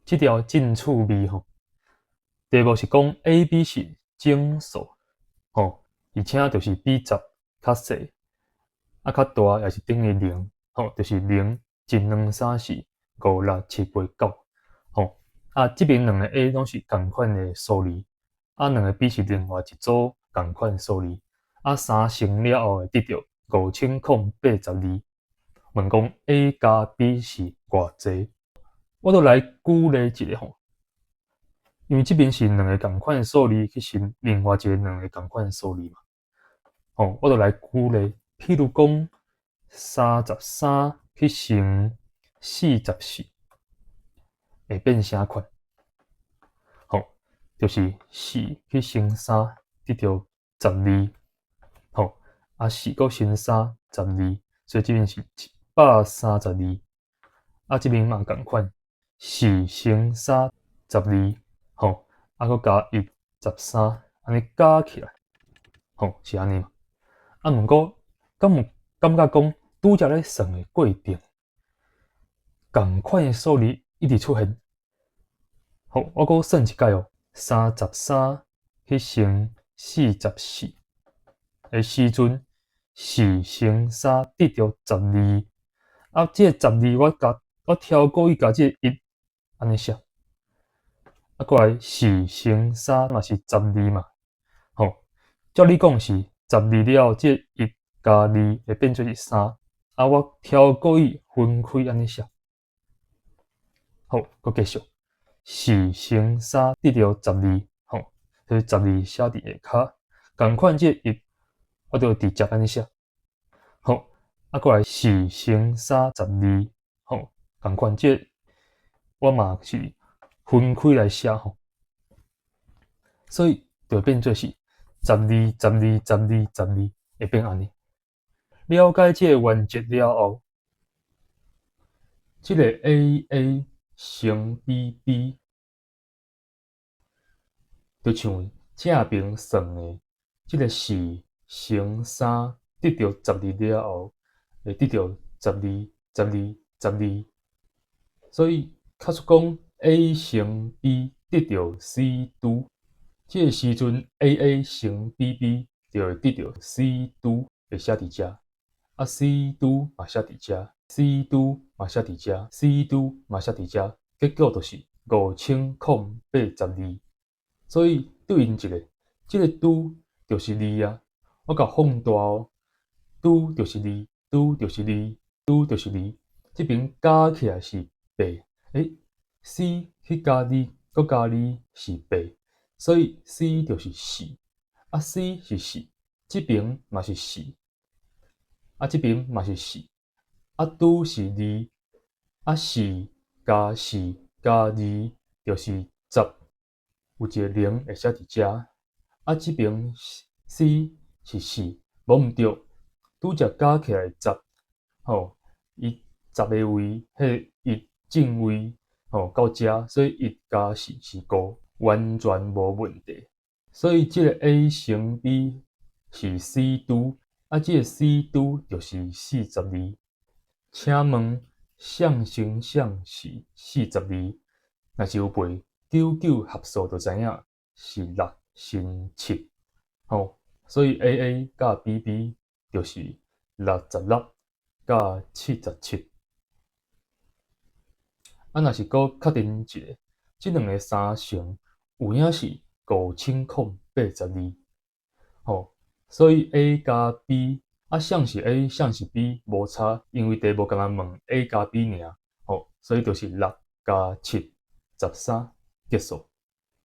这条真趣味吼。题目是讲 A、B 是整数，吼，而且就是比10较细，啊较大也是等于0，吼，就是0、1、2、3、4、5、6、7、8、9，吼，啊这边两个 A 拢是同款的数字，啊两个 B 是另外一组同款数字，啊三乘了后会得到5082。问讲 A 加 B 是偌济？我都来举例一个吼。因为这边是两个同款的数字去乘另外一个两个同款的数字嘛，哦，我就来举例，譬如讲33去乘44，会变啥款？吼，就是4去乘3得到12，吼，啊4个乘3 12，所以这边是132，啊这边嘛同款，4乘3 12，吼。啊，佮加1 13，安尼加起来，吼是安尼嘛？啊，毋过敢有感觉讲拄则咧算诶过程，共款诶数字一直出现。好，我佮算一解哦，33去乘44诶时阵，4乘3得到12，啊，这个12我挑故意加这个1，安尼写。啊，过来4乘3嘛是12嘛，吼，照你讲是12了后，这1加2会变做是3，啊，我挑故意分开安尼写，好，佮继续4乘3得到12，吼，所以12写伫下骹，共款这1，我就直接安尼写，好，啊，过来4乘3 12，吼，共款这我嘛是分开来写吼。所以就变做是12、12、12、12，会变安尼。了解这个原则了后，这个 AA 乘 BB，就像正边算的，这个4乘3得到12了后，会得到12、12、12，所以卡出讲 A 乘 B 得到 C 拄。这个时阵 AA 乘 BB 就会得到 C 拄会写伫遮，啊 C 拄嘛写伫遮 ，C 拄嘛写伫遮 ，C 拄嘛写伫遮，结果就是5082。所以对应一个，这个拄就是2啊，我甲放大哦，拄就是2，拄就是2，拄就是2，这边加起来是8，C 去加2，搁加2是8。所以 C 就是4，啊 C 是4，这边嘛是4，啊这边嘛是4，啊拄是2，啊4加4加2就是10，有一个0会写伫遮，啊这边 C 是4，无毋对，拄则加起来10，吼，伊10个位，迄1正位，吼到遮，所以1加4是5。完全无问题，所以这个 A 乘 B 是 C 拄，啊，这个 C 拄就是42。请问相乘相是42，若是有背99合数，就知影是6乘7，吼，所以 AA 甲 BB 就是66甲77。啊，若是搁确定一个，即两个三乘有影是5082，吼，所以 A 加 B 啊，像是 A 像是 B 无差，因为题目敢若问 A 加 B 尔，吼，所以就是6加7 13结束。